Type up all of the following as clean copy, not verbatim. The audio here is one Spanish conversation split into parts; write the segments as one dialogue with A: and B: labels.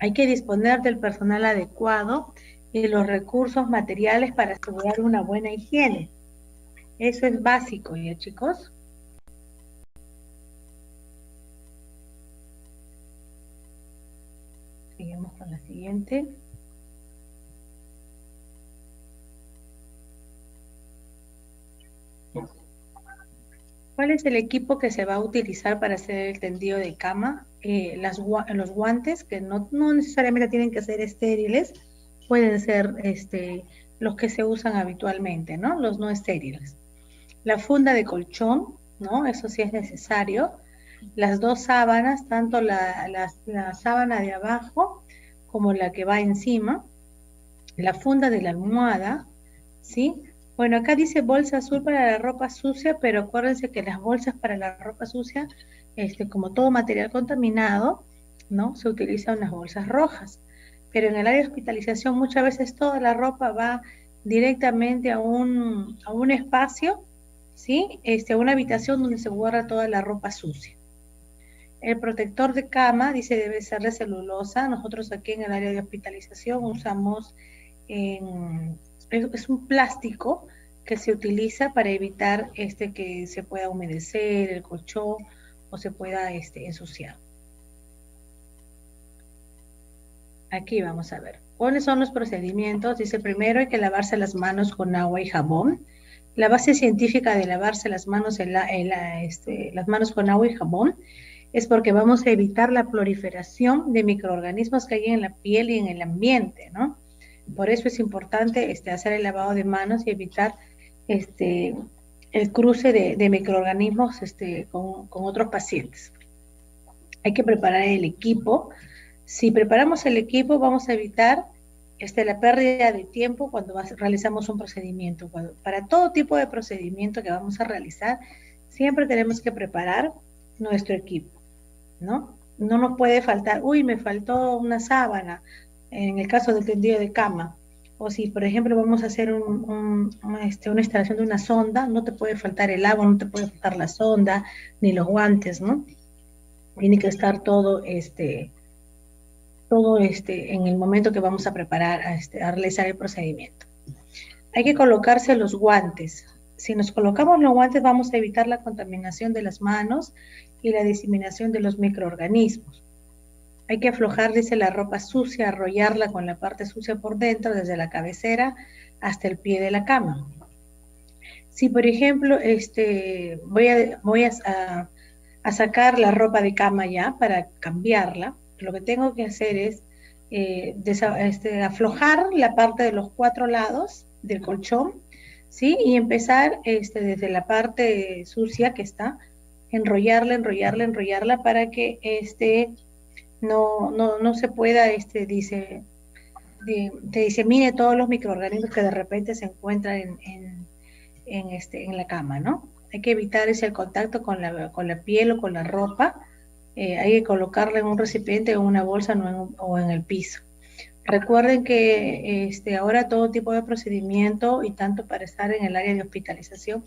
A: Hay que disponer del personal adecuado y los recursos materiales para asegurar una buena higiene. Eso es básico, ¿ya, chicos? Seguimos con la siguiente. ¿Cuál es el equipo que se va a utilizar para hacer el tendido de cama? Los guantes, que no necesariamente tienen que ser estériles, pueden ser los que se usan habitualmente, ¿no? Los no estériles. La funda de colchón, ¿no? Eso sí es necesario. Las dos sábanas, tanto la sábana de abajo como la que va encima. La funda de la almohada, ¿sí? Bueno, acá dice bolsa azul para la ropa sucia, pero acuérdense que las bolsas para la ropa sucia, como todo material contaminado, ¿no? Se utilizan unas bolsas rojas. Pero en el área de hospitalización muchas veces toda la ropa va directamente a un espacio, ¿sí? A una habitación donde se guarda toda la ropa sucia. El protector de cama, dice, debe ser de celulosa. Nosotros aquí en el área de hospitalización usamos es un plástico que se utiliza para evitar que se pueda humedecer el colchón o se pueda ensuciar. Aquí vamos a ver. ¿Cuáles son los procedimientos? Dice, primero hay que lavarse las manos con agua y jabón. La base científica de lavarse las manos, las manos con agua y jabón es porque vamos a evitar la proliferación de microorganismos que hay en la piel y en el ambiente, ¿no? Por eso es importante hacer el lavado de manos y evitar el cruce de microorganismos con otros pacientes. Hay que preparar el equipo. Si preparamos el equipo, vamos a evitar la pérdida de tiempo cuando realizamos un procedimiento. Para todo tipo de procedimiento que vamos a realizar, siempre tenemos que preparar nuestro equipo, ¿no? No nos puede faltar, uy, me faltó una sábana, en el caso del tendido de cama. O si, por ejemplo, vamos a hacer una instalación de una sonda, no te puede faltar el agua, no te puede faltar la sonda, ni los guantes, ¿no? Tiene que estar todo en el momento que vamos a preparar, a realizar el procedimiento. Hay que colocarse los guantes. Si nos colocamos los guantes, vamos a evitar la contaminación de las manos y la diseminación de los microorganismos. Hay que aflojar, dice, la ropa sucia, arrollarla con la parte sucia por dentro, desde la cabecera hasta el pie de la cama. Si, por ejemplo, voy a sacar la ropa de cama ya para cambiarla, lo que tengo que hacer es aflojar la parte de los 4 lados del colchón, ¿sí? Y empezar desde la parte sucia que está, enrollarla para que no se pueda, te disemine todos los microorganismos que de repente se encuentran en la cama, ¿no? Hay que evitar el contacto con la piel o con la ropa. Hay que colocarla en un recipiente o en una bolsa o en el piso. Recuerden que ahora todo tipo de procedimiento, y tanto para estar en el área de hospitalización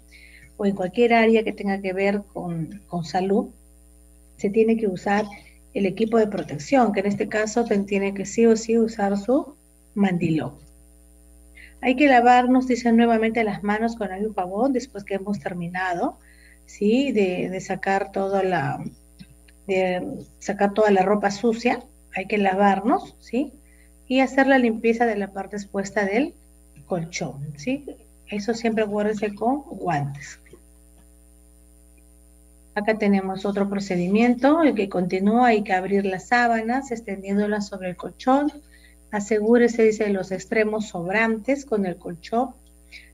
A: o en cualquier área que tenga que ver con salud, se tiene que usar el equipo de protección, que en este caso tiene que sí o sí usar su mandilón. Hay que lavarnos, dicen, nuevamente las manos con agua y jabón después que hemos terminado, ¿sí? De sacar toda la ropa sucia. Hay que lavarnos, ¿sí? Y hacer la limpieza de la parte expuesta del colchón, ¿sí? Eso siempre acuérdense con guantes. Acá tenemos otro procedimiento, el que continúa. Hay que abrir las sábanas, extendiéndolas sobre el colchón. Asegúrese, dice, de los extremos sobrantes con el colchón,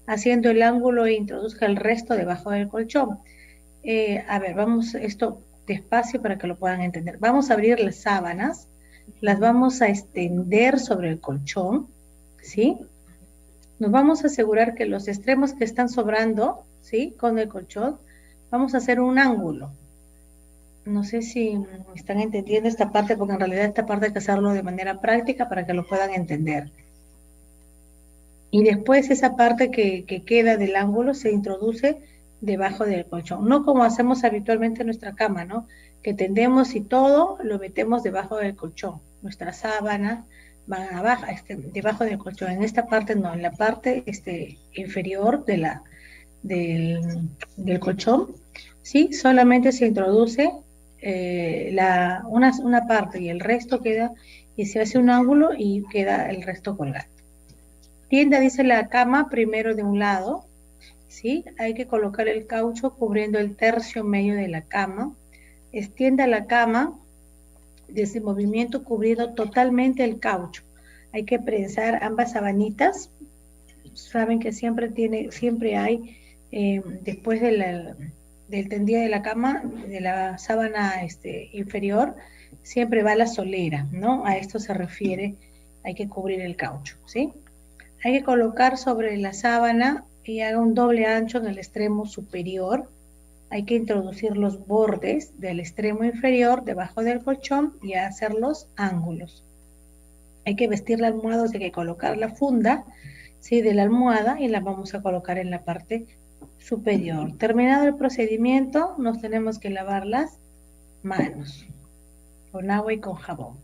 A: haciendo el ángulo e introduzca el resto debajo del colchón. A ver, vamos esto despacio para que lo puedan entender. Vamos a abrir las sábanas, las vamos a extender sobre el colchón, ¿sí? Nos vamos a asegurar que los extremos que están sobrando, ¿sí? Con el colchón, vamos a hacer un ángulo. No sé si están entendiendo esta parte, porque en realidad esta parte hay que hacerlo de manera práctica para que lo puedan entender. Y después esa parte que queda del ángulo se introduce debajo del colchón. No como hacemos habitualmente en nuestra cama, ¿no? que tendemos y todo lo metemos debajo del colchón. Nuestras sábanas van abajo, debajo del colchón. En esta parte no, en la parte inferior del colchón, ¿sí? Solamente se introduce una parte y el resto queda, y se hace un ángulo y queda el resto colgado. Tienda, dice la cama primero de un lado, ¿sí? Hay que colocar el caucho cubriendo el tercio medio de la cama. Extienda la cama desde movimiento cubriendo totalmente el caucho. Hay que prensar ambas sabanitas. Saben que siempre hay, después del tendido de la cama, de la sábana inferior, siempre va la solera, ¿no? A esto se refiere, hay que cubrir el caucho, ¿sí? Hay que colocar sobre la sábana y haga un doble ancho en el extremo superior. Hay que introducir los bordes del extremo inferior debajo del colchón y hacer los ángulos. Hay que vestir la almohada, hay que colocar la funda, ¿sí?, de la almohada y la vamos a colocar en la parte superior. Terminado el procedimiento, nos tenemos que lavar las manos con agua y con jabón.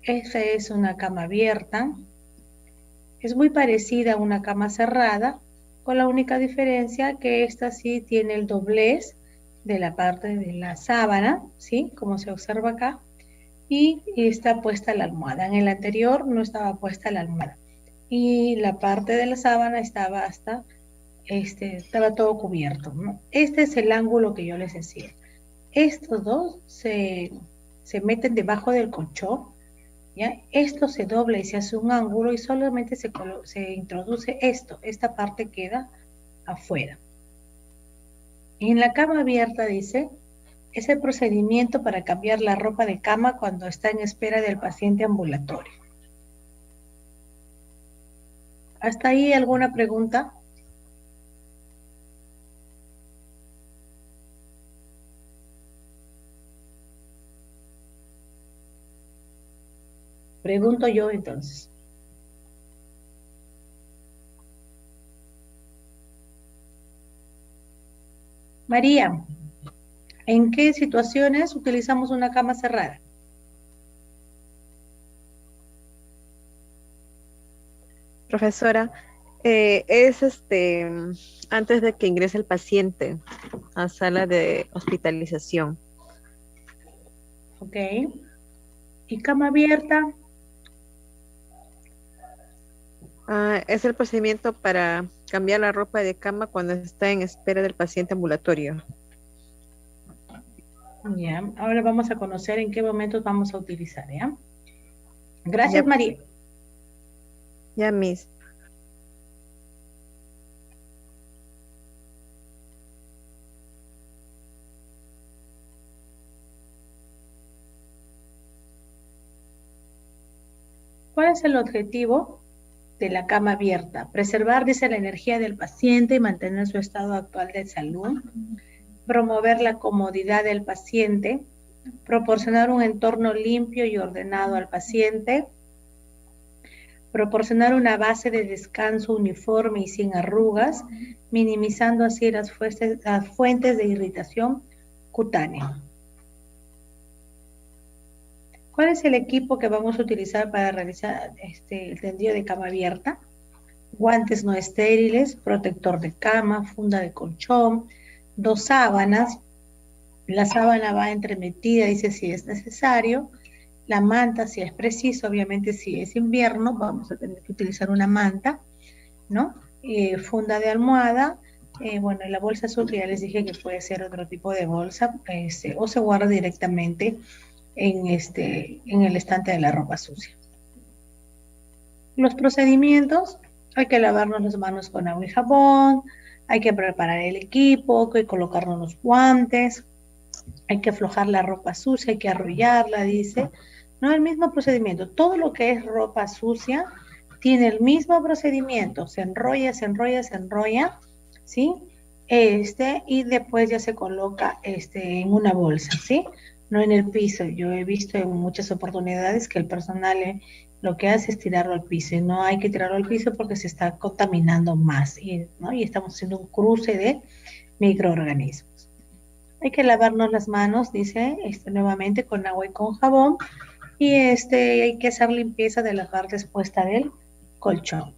A: Esta es una cama abierta. Es muy parecida a una cama cerrada, con la única diferencia que esta sí tiene el doblez de la parte de la sábana, ¿sí?, como se observa acá, y está puesta la almohada. En el anterior no estaba puesta la almohada y la parte de la sábana estaba estaba todo cubierto, ¿no? Este es el ángulo que yo les decía. Estos dos se meten debajo del colchón, ¿ya? Esto se dobla y se hace un ángulo y solamente se introduce esta parte queda afuera. En la cama abierta, dice, es el procedimiento para cambiar la ropa de cama cuando está en espera del paciente ambulatorio. ¿Hasta ahí alguna pregunta? Pregunto yo entonces. María, ¿en qué situaciones utilizamos una cama cerrada?
B: Profesora, es antes de que ingrese el paciente a sala de hospitalización.
A: Ok. ¿Y cama abierta?
B: Es el procedimiento para cambiar la ropa de cama cuando está en espera del paciente ambulatorio.
A: Ya, ahora vamos a conocer en qué momentos vamos a utilizar, ¿ya? Gracias,
B: Ya,
A: María.
B: ya, Miss.
A: ¿Cuál es el objetivo de la cama abierta? Preservar, dice, la energía del paciente y mantener su estado actual de salud. Promover la comodidad del paciente. Proporcionar un entorno limpio y ordenado al paciente. Proporcionar una base de descanso uniforme y sin arrugas, minimizando así las fuentes de irritación cutánea. ¿Cuál es el equipo que vamos a utilizar para realizar el tendido de cama abierta? Guantes no estériles, protector de cama, funda de colchón, 2 sábanas. La sábana va entremetida, dice, si es necesario. La manta, si es preciso, obviamente si es invierno, vamos a tener que utilizar una manta, ¿no? Funda de almohada, bueno, la bolsa azul que ya les dije que puede ser otro tipo de bolsa, o se guarda directamente en el estante de la ropa sucia. Los procedimientos: hay que lavarnos las manos con agua y jabón, hay que preparar el equipo, hay que colocarnos los guantes, hay que aflojar la ropa sucia, hay que arrullarla, dice, ¿no? El mismo procedimiento. Todo lo que es ropa sucia tiene el mismo procedimiento, se enrolla, se enrolla, se enrolla, ¿sí? Y después ya se coloca en una bolsa, ¿sí? No en el piso. Yo he visto en muchas oportunidades que el personal lo que hace es tirarlo al piso, y no hay que tirarlo al piso porque se está contaminando más, ¿no? Y estamos haciendo un cruce de microorganismos. Hay que lavarnos las manos, dice, nuevamente con agua y con jabón, y hay que hacer limpieza de la parte expuesta del colchón.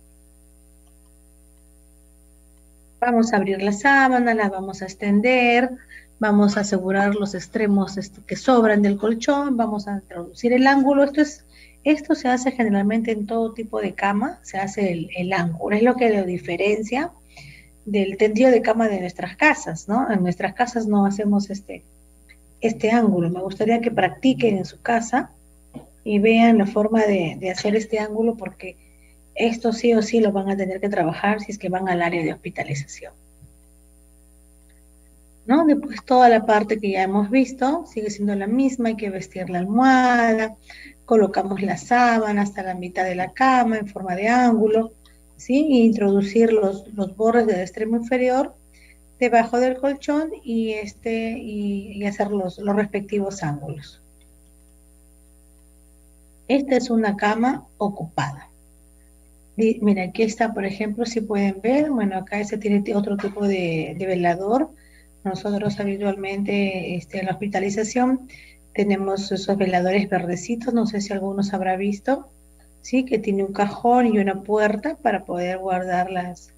A: Vamos a abrir la sábana, la vamos a extender, vamos a asegurar los extremos que sobran del colchón, vamos a introducir el ángulo. Esto se hace generalmente en todo tipo de cama, se hace el ángulo, es lo que lo diferencia del tendido de cama de nuestras casas, ¿no? En nuestras casas no hacemos este ángulo. Me gustaría que practiquen en su casa y vean la forma de hacer este ángulo, porque esto sí o sí lo van a tener que trabajar si es que van al área de hospitalización, ¿no? Después toda la parte que ya hemos visto sigue siendo la misma, hay que vestir la almohada, colocamos la sábana hasta la mitad de la cama en forma de ángulo, ¿sí? E introducir los bordes del extremo inferior debajo del colchón y hacer los respectivos ángulos. Esta es una cama ocupada. Mira, aquí está, por ejemplo, si pueden ver, bueno, acá tiene otro tipo de velador. Nosotros habitualmente en la hospitalización tenemos esos veladores verdecitos, no sé si algunos habrá visto, ¿sí? Que tiene un cajón y una puerta para poder guardar las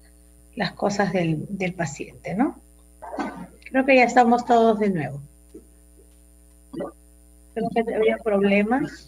A: cosas del paciente, ¿no? Creo que ya estamos todos de nuevo. Creo que había problemas.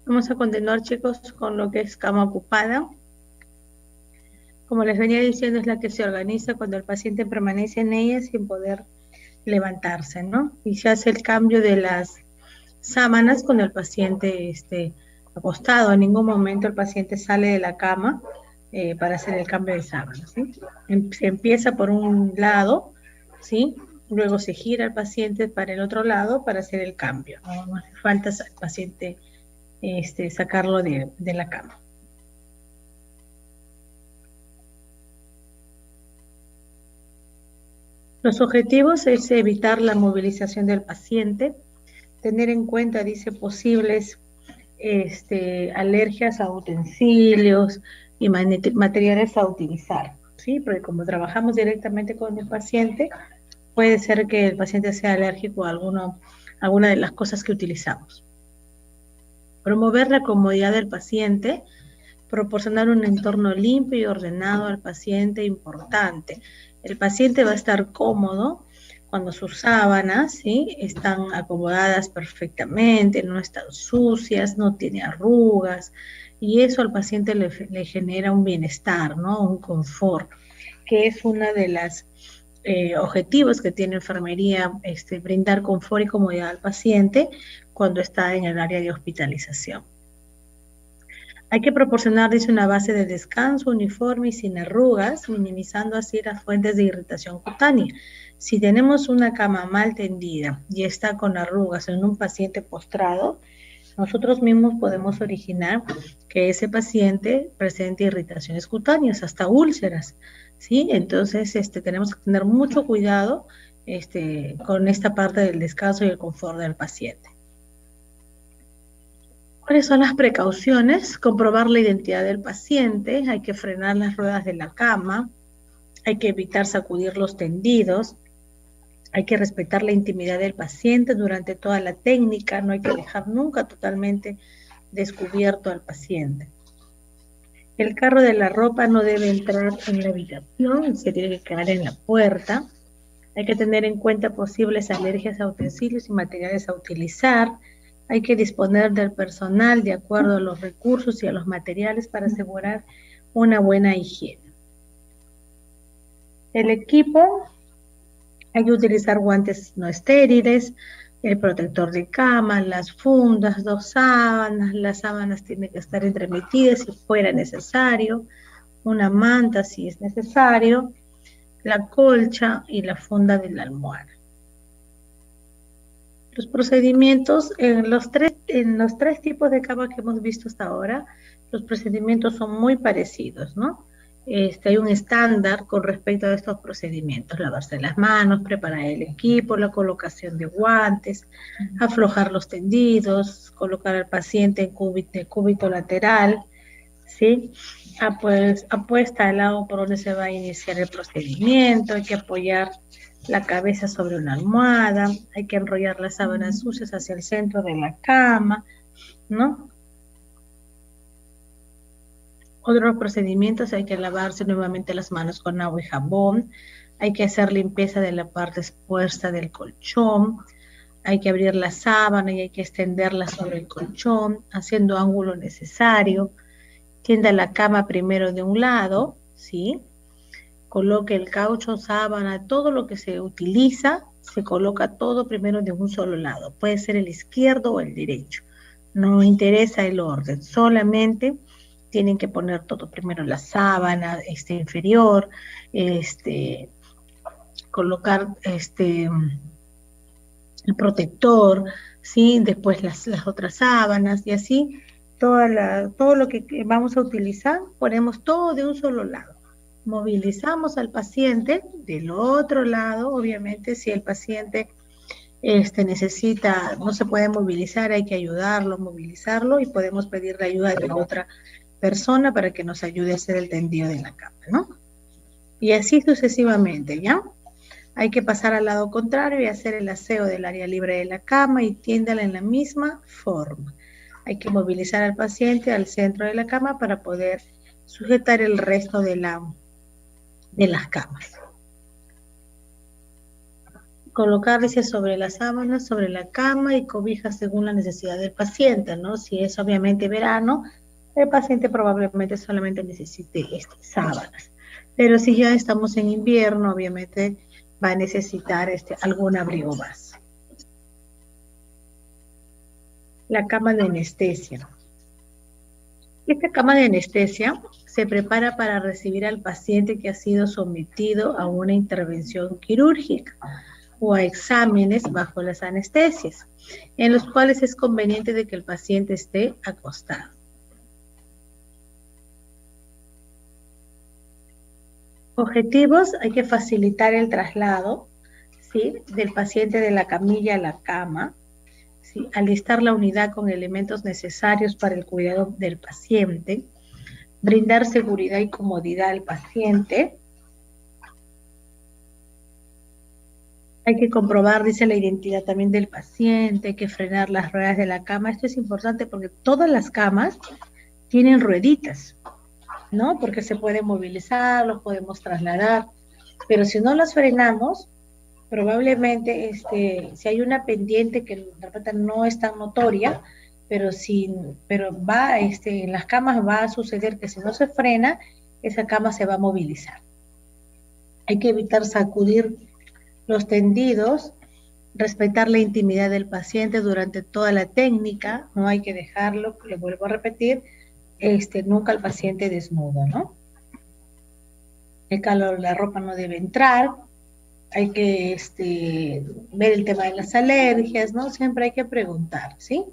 A: Vamos a continuar, chicos, con lo que es cama ocupada. Como les venía diciendo, es la que se organiza cuando el paciente permanece en ella sin poder levantarse, ¿no? Y se hace el cambio de las sábanas cuando el paciente esté acostado. En ningún momento el paciente sale de la cama para hacer el cambio de sábanas, ¿sí? Se empieza por un lado, ¿sí? Luego se gira el paciente para el otro lado para hacer el cambio. No hace falta al paciente sacarlo de la cama. Los objetivos es evitar la movilización del paciente, tener en cuenta, dice, posibles alergias a utensilios y materiales a utilizar, ¿sí? Porque como trabajamos directamente con el paciente, puede ser que el paciente sea alérgico a alguna de las cosas que utilizamos. Promover la comodidad del paciente, proporcionar un entorno limpio y ordenado al paciente, importante. El paciente va a estar cómodo cuando sus sábanas, ¿sí?, están acomodadas perfectamente, no están sucias, no tiene arrugas, y eso al paciente le genera un bienestar, ¿no?, un confort, que es una de las objetivos que tiene enfermería, brindar confort y comodidad al paciente cuando está en el área de hospitalización. Hay que proporcionar, dice, una base de descanso uniforme y sin arrugas, minimizando así las fuentes de irritación cutánea. Si tenemos una cama mal tendida y está con arrugas en un paciente postrado, nosotros mismos podemos originar que ese paciente presente irritaciones cutáneas, hasta úlceras, ¿sí? Entonces, tenemos que tener mucho cuidado con esta parte del descanso y el confort del paciente. ¿Cuáles son las precauciones? Comprobar la identidad del paciente, hay que frenar las ruedas de la cama, hay que evitar sacudir los tendidos, hay que respetar la intimidad del paciente durante toda la técnica, no hay que dejar nunca totalmente descubierto al paciente. El carro de la ropa no debe entrar en la habitación, se tiene que quedar en la puerta. Hay que tener en cuenta posibles alergias a utensilios y materiales a utilizar. Hay que disponer del personal de acuerdo a los recursos y a los materiales para asegurar una buena higiene. El equipo, hay que utilizar guantes no estériles, el protector de cama, las fundas, 2 sábanas, las sábanas tienen que estar entremetidas si fuera necesario, una manta si es necesario, la colcha y la funda de la almohada. Los procedimientos en los tres tipos de cama que hemos visto hasta ahora, los procedimientos son muy parecidos, ¿no? Hay un estándar con respecto a estos procedimientos: lavarse las manos, preparar el equipo, la colocación de guantes, aflojar los tendidos, colocar al paciente en cúbito lateral, ¿sí? Apuesta al lado por donde se va a iniciar el procedimiento, hay que apoyar la cabeza sobre una almohada, hay que enrollar las sábanas sucias hacia el centro de la cama, ¿no? Otros procedimientos: hay que lavarse nuevamente las manos con agua y jabón, hay que hacer limpieza de la parte expuesta del colchón, hay que abrir la sábana y hay que extenderla sobre el colchón, haciendo ángulo necesario. Tienda la cama primero de un lado, ¿sí? Coloque el caucho, sábana, todo lo que se utiliza, se coloca todo primero de un solo lado. Puede ser el izquierdo o el derecho. No interesa el orden, solamente tienen que poner todo primero: la sábana inferior, colocar el protector, ¿sí? Después las otras sábanas y así todo lo que vamos a utilizar, ponemos todo de un solo lado. Movilizamos al paciente del otro lado. Obviamente, si el paciente no se puede movilizar, hay que ayudarlo, movilizarlo, y podemos pedirle ayuda de otra persona para que nos ayude a hacer el tendido de la cama, ¿no? Y así sucesivamente, ¿ya? Hay que pasar al lado contrario y hacer el aseo del área libre de la cama y tiéndala en la misma forma. Hay que movilizar al paciente al centro de la cama para poder sujetar el resto de las camas. Colocarse sobre las sábanas, sobre la cama y cobijas según la necesidad del paciente, ¿no? Si es obviamente verano, el paciente probablemente solamente necesite sábanas. Pero si ya estamos en invierno, obviamente va a necesitar algún abrigo más. La cama de anestesia. Esta cama de anestesia se prepara para recibir al paciente que ha sido sometido a una intervención quirúrgica o a exámenes bajo las anestesias, en los cuales es conveniente de que el paciente esté acostado. Objetivos: hay que facilitar el traslado, ¿sí?, del paciente de la camilla a la cama, ¿sí?, alistar la unidad con elementos necesarios para el cuidado del paciente, brindar seguridad y comodidad al paciente. Hay que comprobar, dice, la identidad también del paciente, hay que frenar las ruedas de la cama. Esto es importante porque todas las camas tienen rueditas, ¿no? Porque se puede movilizar, los podemos trasladar, pero si no las frenamos, probablemente si hay una pendiente que de repente no es tan notoria, pero va, en las camas va a suceder que si no se frena, esa cama se va a movilizar. Hay que evitar sacudir los tendidos, respetar la intimidad del paciente durante toda la técnica, no hay que dejarlo, le vuelvo a repetir, nunca al paciente desnudo, ¿no? El calor, la ropa no debe entrar, hay que ver el tema de las alergias, ¿no? Siempre hay que preguntar, ¿sí?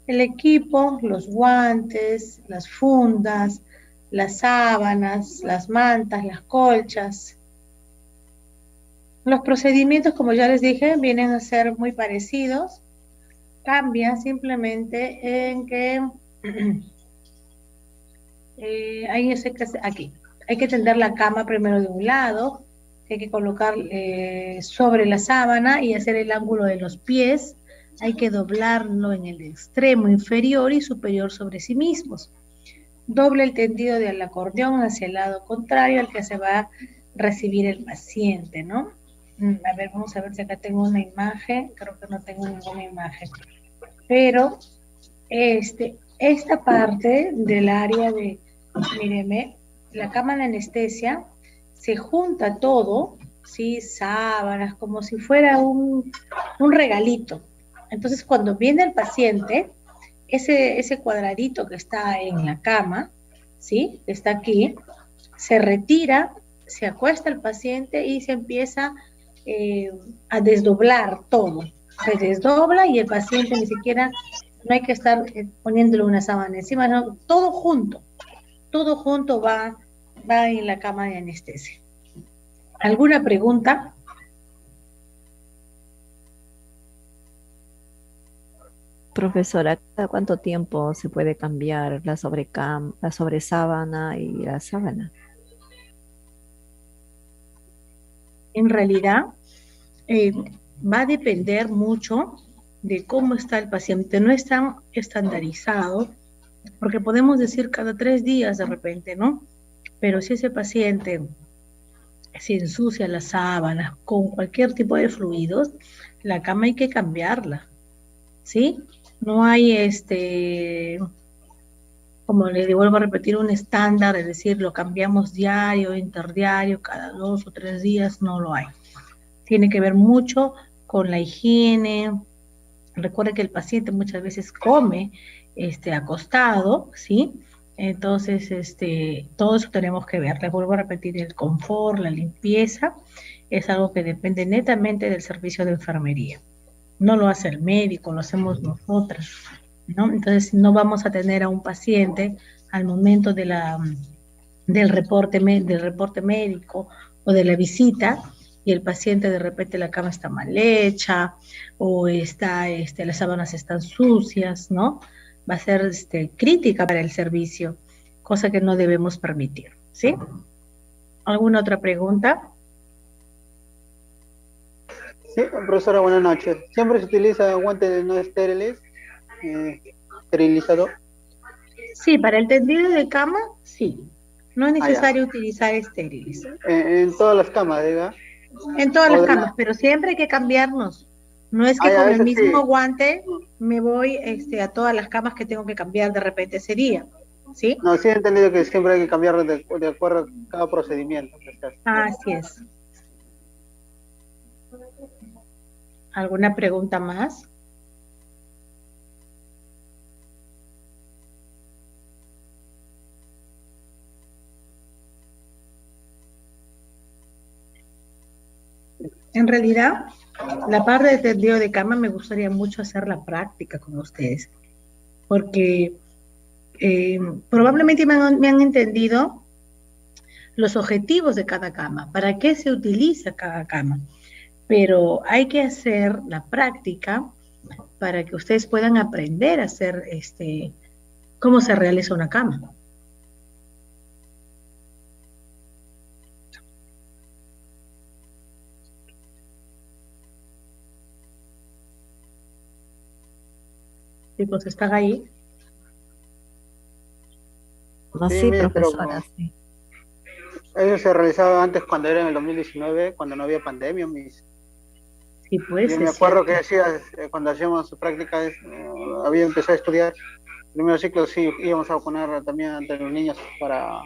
A: El equipo, los guantes, las fundas, las sábanas, las mantas, las colchas. Los procedimientos, como ya les dije, vienen a ser muy parecidos. Cambia simplemente en que aquí hay que tender la cama primero de un lado, hay que colocar sobre la sábana y hacer el ángulo de los pies. Hay que doblarlo en el extremo inferior y superior sobre sí mismos. Doble el tendido del acordeón hacia el lado contrario al que se va a recibir el paciente, ¿no? A ver, vamos a ver si acá tengo una imagen. Creo que no tengo ninguna imagen. Pero esta parte del área de, míreme, la cama de anestesia, se junta todo, ¿sí? Sábanas, como si fuera un regalito. Entonces, cuando viene el paciente, ese cuadradito que está en la cama, ¿sí?, está aquí, se retira se acuesta el paciente y se empieza a desdoblar todo. Se desdobla y el paciente ni siquiera, no hay que estar poniéndole una sábana encima, no, todo junto va en la cama de anestesia. ¿Alguna pregunta?
C: Profesora, ¿cada cuánto tiempo se puede cambiar la sobresábana y la sábana?
A: En realidad, va a depender mucho de cómo está el paciente. No es tan estandarizado, porque podemos decir cada 3 días de repente, ¿no? Pero si ese paciente se ensucia las sábanas con cualquier tipo de fluidos, la cama hay que cambiarla, ¿sí? No hay como le vuelvo a repetir, un estándar, es decir, lo cambiamos diario, interdiario, cada 2 o 3 días, no lo hay. Tiene que ver mucho con la higiene. Recuerde que el paciente muchas veces come acostado, ¿sí? Entonces, todo eso tenemos que ver. Les vuelvo a repetir, el confort, la limpieza, es algo que depende netamente del servicio de enfermería. No lo hace el médico, lo hacemos nosotras, ¿no? Entonces, no vamos a tener a un paciente al momento del reporte médico o de la visita, y el paciente de repente la cama está mal hecha o las sábanas están sucias, ¿no? Va a ser crítica para el servicio, cosa que no debemos permitir, ¿sí? ¿Alguna otra pregunta?
D: Sí, profesora, buenas noches. ¿Siempre se utiliza guantes no estériles, esterilizador?
A: Sí, para el tendido de cama, sí. No es
D: Ya.
A: necesario utilizar estériles.
D: En todas las camas, diga.
A: En todas las
D: O de
A: camas, pero siempre hay que cambiarnos. No es que
D: ya,
A: con el
D: eso
A: mismo
D: sí.
A: guante me voy a todas las camas que tengo que cambiar de repente ese día, ¿sí?
D: No, sí he entendido que siempre hay que cambiarlo de acuerdo a cada procedimiento.
A: Así es. ¿Alguna pregunta más? En realidad, la parte de tendido de cama me gustaría mucho hacer la práctica con ustedes, porque probablemente me han entendido los objetivos de cada cama, para qué se utiliza cada cama, pero hay que hacer la práctica para que ustedes puedan aprender a hacer cómo se realiza una cama. Chicos, ¿están ahí?
C: No,
D: Sí,
C: sí,
D: pero
C: profesora, sí.
D: eso se realizaba antes cuando era en el 2019, cuando no había pandemia.
A: Sí, pues,
D: Yo me
A: es
D: acuerdo
A: cierto.
D: que cuando hacíamos prácticas, había empezado a estudiar. Primer ciclo sí íbamos a vacunar también ante los niños para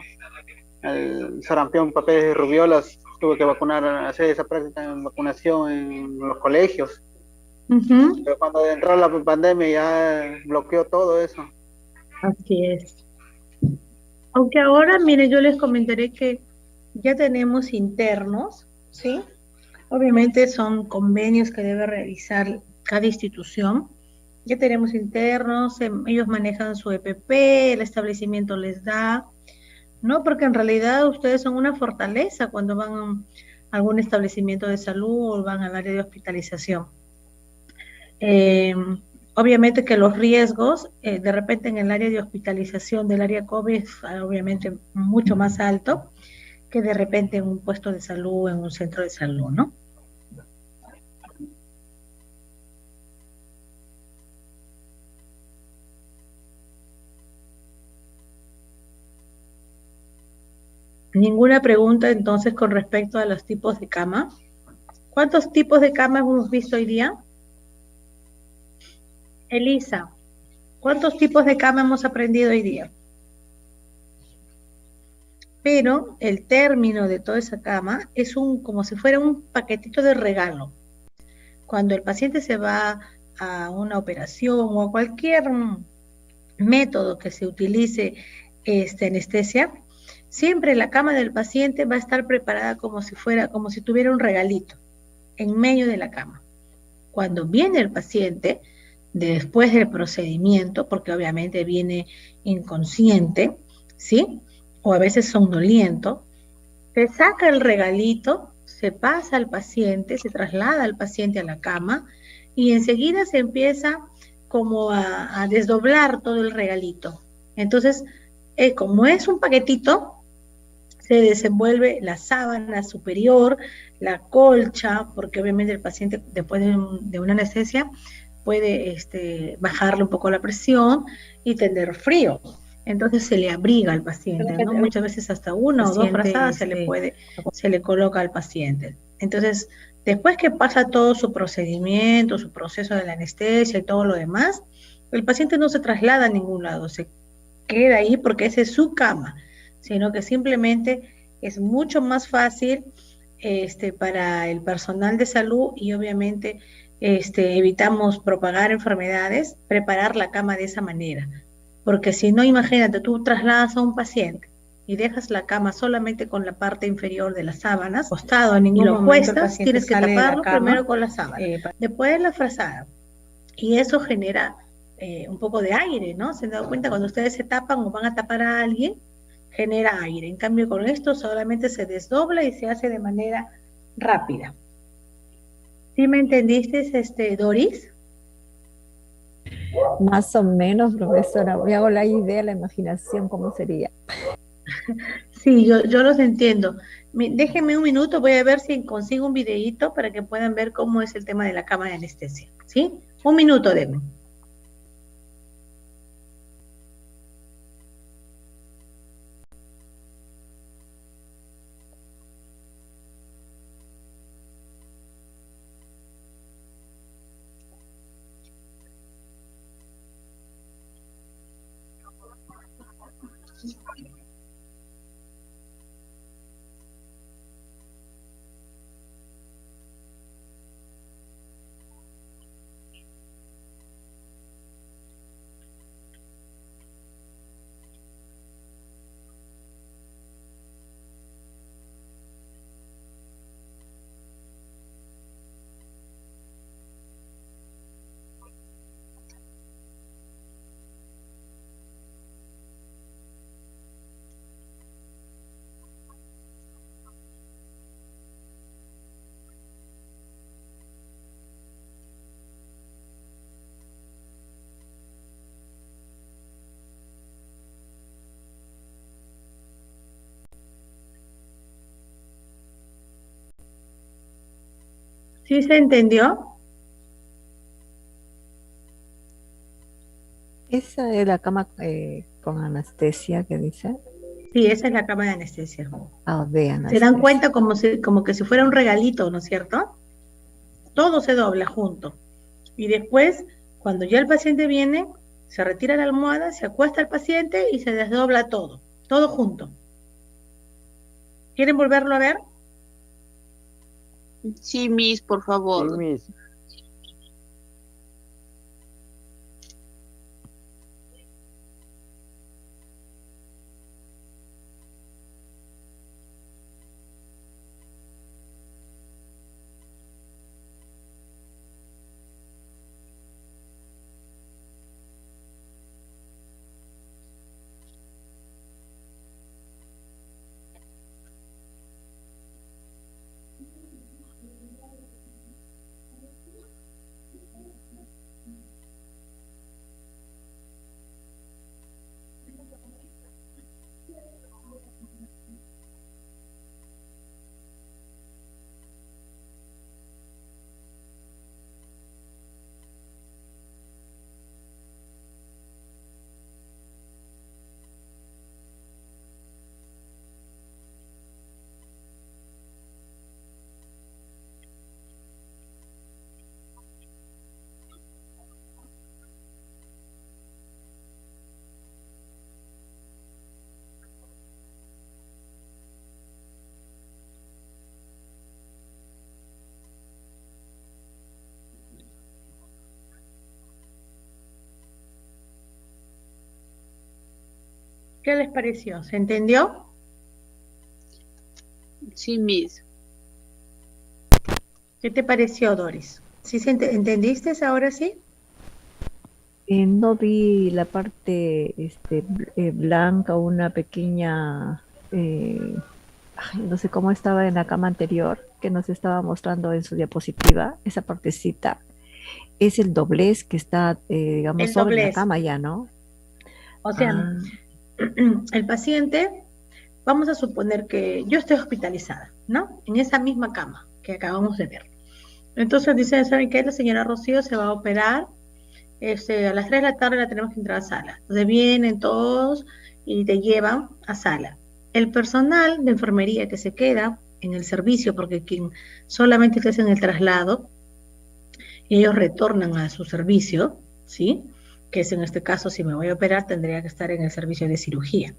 D: el sarampión, papeles y rubiolas. Tuve que vacunar, hacer esa práctica en vacunación en los colegios. Pero cuando entró la pandemia ya bloqueó todo eso.
A: Así es. Aunque ahora, mire, yo les comentaré que ya tenemos internos, ¿sí? Obviamente son convenios que debe realizar cada institución. Ya tenemos internos, ellos manejan su EPP, el establecimiento les da, ¿no? Porque en realidad ustedes son una fortaleza cuando van a algún establecimiento de salud o van al área de hospitalización. Obviamente que los riesgos, de repente en el área de hospitalización del área COVID es obviamente mucho más alto que de repente en un puesto de salud, en un centro de salud, ¿no? Ninguna pregunta entonces con respecto a los tipos de cama. ¿Cuántos tipos de cama hemos visto hoy día? Elisa, ¿cuántos tipos de cama hemos aprendido hoy día? Pero el término de toda esa cama es como si fuera un paquetito de regalo. Cuando el paciente se va a una operación o a cualquier método que se utilice anestesia, Siempre la cama del paciente va a estar preparada como si fuera, como si tuviera un regalito en medio de la cama. Cuando viene el paciente, después del procedimiento, porque obviamente viene inconsciente, ¿sí? O a veces somnoliento, se saca el regalito, se pasa al paciente, se traslada al paciente a la cama y enseguida se empieza como a desdoblar todo el regalito. Entonces, como es un paquetito, se desenvuelve la sábana superior, la colcha, porque obviamente el paciente después de una anestesia puede bajarle un poco la presión y tener frío. Entonces se le abriga al paciente, ¿no? Muchas veces hasta una o dos frazadas se le coloca al paciente. Entonces, después que pasa todo su procedimiento, su proceso de la anestesia y todo lo demás, el paciente no se traslada a ningún lado, se queda ahí porque esa es su cama, sino que simplemente es mucho más fácil para el personal de salud y obviamente evitamos propagar enfermedades, preparar la cama de esa manera. Porque si no, imagínate, tú trasladas a un paciente y dejas la cama solamente con la parte inferior de las sábanas, acostado en ningún momento, cuestas, tienes que taparlo primero con la sábana, después la frazada. Y eso genera un poco de aire, ¿no? ¿Se han dado cuenta? Cuando ustedes se tapan o van a tapar a alguien, genera aire. En cambio, con esto solamente se desdobla y se hace de manera rápida. ¿Sí me entendiste, Doris?
C: Más o menos, profesora. Me hago la idea, la imaginación, cómo sería.
A: Sí, yo los entiendo. Déjenme un minuto, voy a ver si consigo un videíto para que puedan ver cómo es el tema de la cama de anestesia. ¿Sí? Un minuto, denme. ¿Sí se entendió?
C: Esa es la cama con anestesia que dice.
A: Sí, esa es la cama de anestesia.
C: Ah, de
A: ¿Se
C: anestesia.
A: dan cuenta como que si fuera un regalito, ¿no es cierto? Todo se dobla junto. Y después, cuando ya el paciente viene, se retira la almohada, se acuesta el paciente y se desdobla todo, todo junto. ¿Quieren volverlo a ver?
E: Sí, Miss, por favor.
F: Sí, Miss.
A: ¿Qué les pareció? ¿Se entendió?
E: Sí, Miss.
A: ¿Qué te pareció, Doris? ¿Sí entendiste ahora sí?
C: No vi la parte blanca, una pequeña, ay, no sé cómo estaba en la cama anterior, que nos estaba mostrando en su diapositiva, esa partecita. Es el doblez que está, digamos,
A: El
C: sobre la
A: doblez.
C: cama ya, ¿no?
A: O sea,
C: Ah,
A: el paciente, vamos a suponer que yo estoy hospitalizada, ¿no? En esa misma cama que acabamos de ver. Entonces dice, ¿saben qué? La señora Rocío se va a operar, a las 3 de la tarde la tenemos que entrar a sala. Entonces vienen todos y te llevan a sala. El personal de enfermería que se queda en el servicio, porque quien solamente te hacen el traslado, y ellos retornan a su servicio, ¿sí? Que es en este caso, si me voy a operar, tendría que estar en el servicio de cirugía.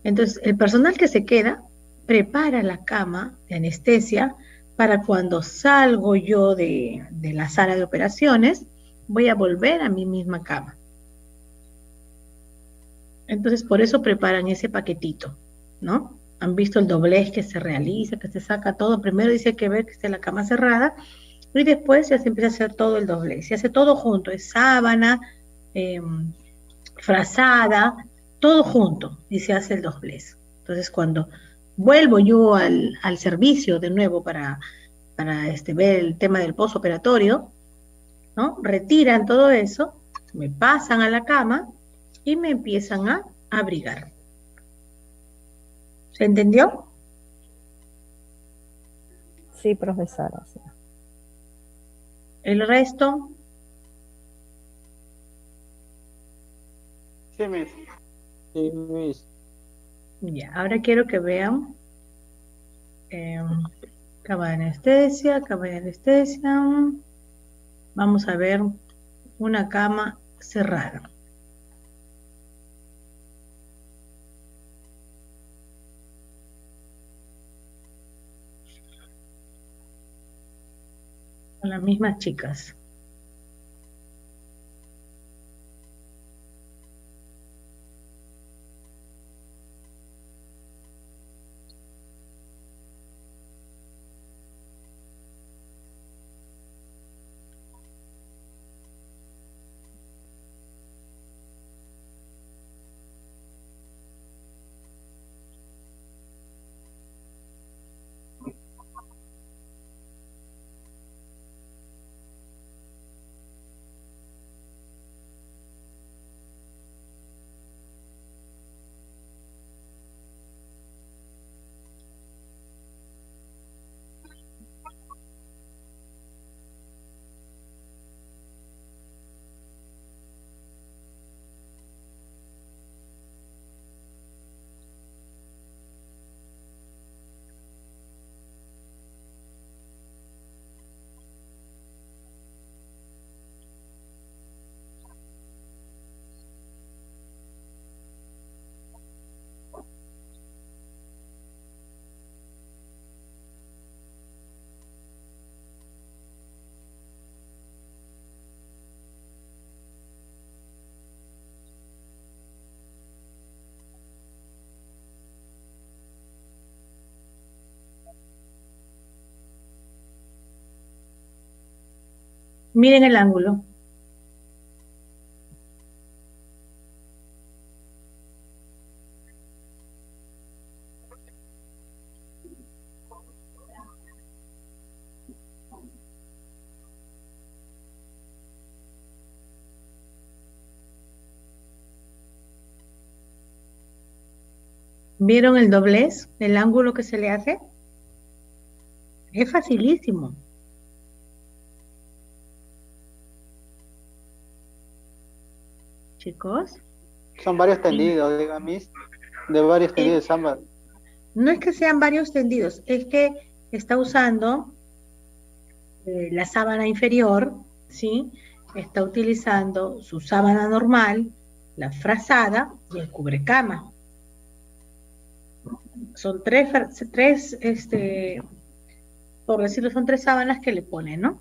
A: Entonces, el personal que se queda prepara la cama de anestesia para cuando salgo yo de la sala de operaciones, voy a volver a mi misma cama. Entonces, por eso preparan ese paquetito, ¿no? Han visto el doblez que se realiza, que se saca todo. Primero dice que ver que esté la cama cerrada y después ya se empieza a hacer todo el doblez. Se hace todo junto, es sábana, eh, frazada, todo junto y se hace el doblez. Entonces, cuando vuelvo yo al servicio de nuevo para ver el tema del postoperatorio, ¿no? Retiran todo eso, me pasan a la cama y me empiezan a abrigar. ¿Se entendió?
C: sí, profesora. Sí.
A: El resto,
D: Sí, Miss.
F: Sí, Miss.
A: ya, ahora quiero que vean cama de anestesia. Vamos a ver una cama cerrada. Con las mismas chicas. Miren el ángulo. ¿Vieron el doblez? El ángulo que se le hace. Es facilísimo. Chicos.
D: Son varios tendidos, diga Miss. De varios tendidos, samba.
A: No es que sean varios tendidos, es que está usando la sábana inferior, ¿sí? Está utilizando su sábana normal, la frazada y el cubrecama. Son tres, por decirlo, son 3 sábanas que le pone, ¿no?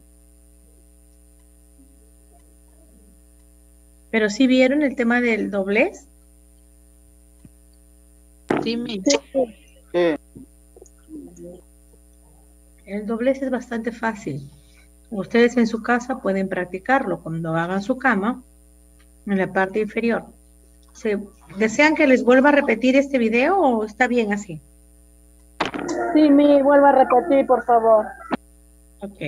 A: Pero sí vieron el tema del doblez.
E: Sí, Miss.
D: Sí.
A: El doblez es bastante fácil. Ustedes en su casa pueden practicarlo cuando hagan su cama en la parte inferior. ¿Desean que les vuelva a repetir este video o está bien así?
E: Sí, mi, vuelva a repetir, por favor.
A: Ok.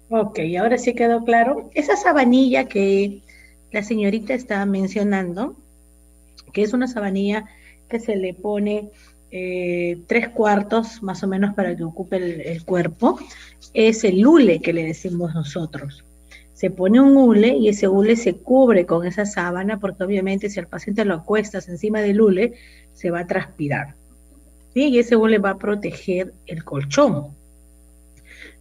A: Ok, ahora sí quedó claro. Esa sabanilla que la señorita está mencionando, que es una sabanilla que se le pone 3/4 más o menos para que ocupe el cuerpo, es el hule que le decimos nosotros. Se pone un hule y ese hule se cubre con esa sábana porque obviamente si al paciente lo acuestas encima del hule se va a transpirar, ¿sí? Y ese hule va a proteger el colchón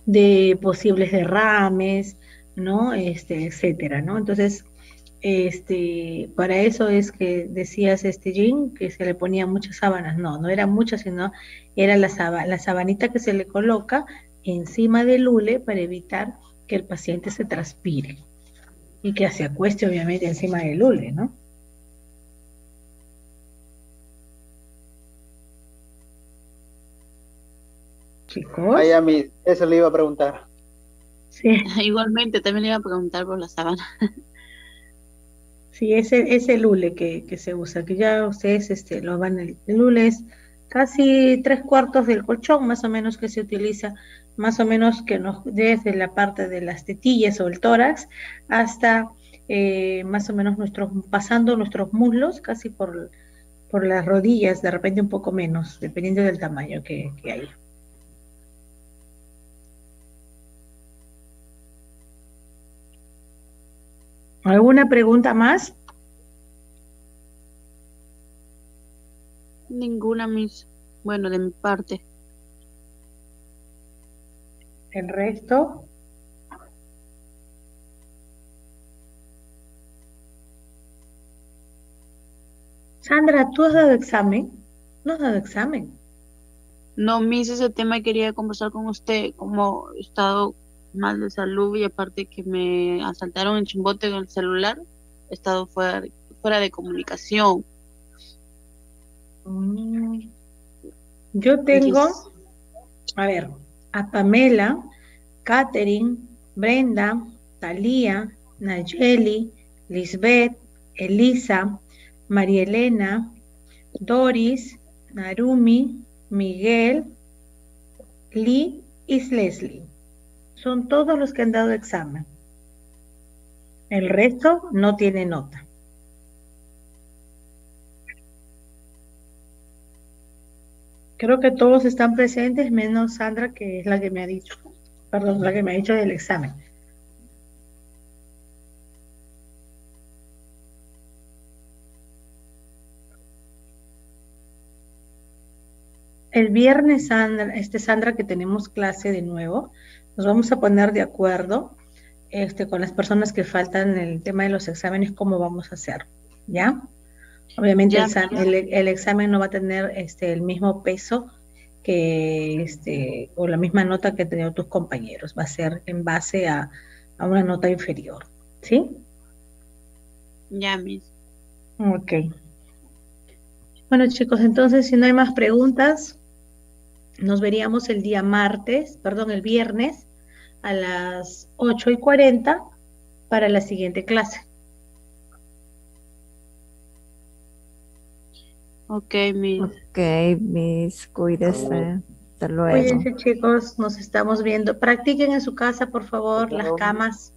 A: de posibles derrames, ¿no? Etcétera, ¿no? Entonces, para eso es que decías, Jean, que se le ponían muchas sábanas. No, no eran muchas, sino era la sabanita que se le coloca encima del hule para evitar que el paciente se transpire y que se acueste obviamente encima del hule, ¿no? Chicos.
D: Ahí a mí, eso le iba a preguntar.
A: Sí.
G: Igualmente, también le iba a preguntar por la sábana.
A: Sí, es el hule que se usa, que ya ustedes lo van, el hule es casi 3/4 del colchón, más o menos que se utiliza, más o menos que nos desde la parte de las tetillas o el tórax hasta más o menos pasando nuestros muslos, casi por las rodillas, de repente un poco menos, dependiendo del tamaño que haya. ¿Alguna pregunta más?
G: Ninguna, mis. Bueno, de mi parte.
A: ¿El resto? Sandra, ¿tú has dado examen? ¿No has dado examen?
G: No, mis, ese tema quería conversar con usted, como he estado mal de salud y aparte que me asaltaron en Chimbote en el celular, he estado fuera de comunicación.
A: Yo tengo, a ver, a Pamela, Catherine, Brenda, Talía, Nayeli, Lisbeth, Elisa, María Elena, Doris, Narumi, Miguel, Lee y Leslie. Son todos los que han dado examen. El resto no tiene nota. Creo que todos están presentes, menos Sandra, que es la que me ha dicho Perdón, la que me ha dicho del examen. El viernes, Sandra, que tenemos clase de nuevo, nos vamos a poner de acuerdo con las personas que faltan en el tema de los exámenes, cómo vamos a hacer, ¿ya? Obviamente
G: Ya,
A: el examen no va a tener el mismo peso o la misma nota que han tenido tus compañeros, va a ser en base a una nota inferior, ¿sí?
G: ya, Miss.
A: Ok. Bueno, chicos, entonces, si no hay más preguntas, nos veríamos el viernes a las 8:40 para la siguiente clase.
G: Ok, Miss.
C: Ok, Miss, cuídese. Hasta luego.
A: Cuídense, chicos, nos estamos viendo. Practiquen en su casa, por favor, las camas.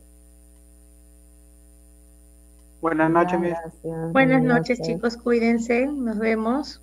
D: Buenas noches, Miss.
C: Gracias.
A: Buenas noches, chicos, cuídense, nos vemos.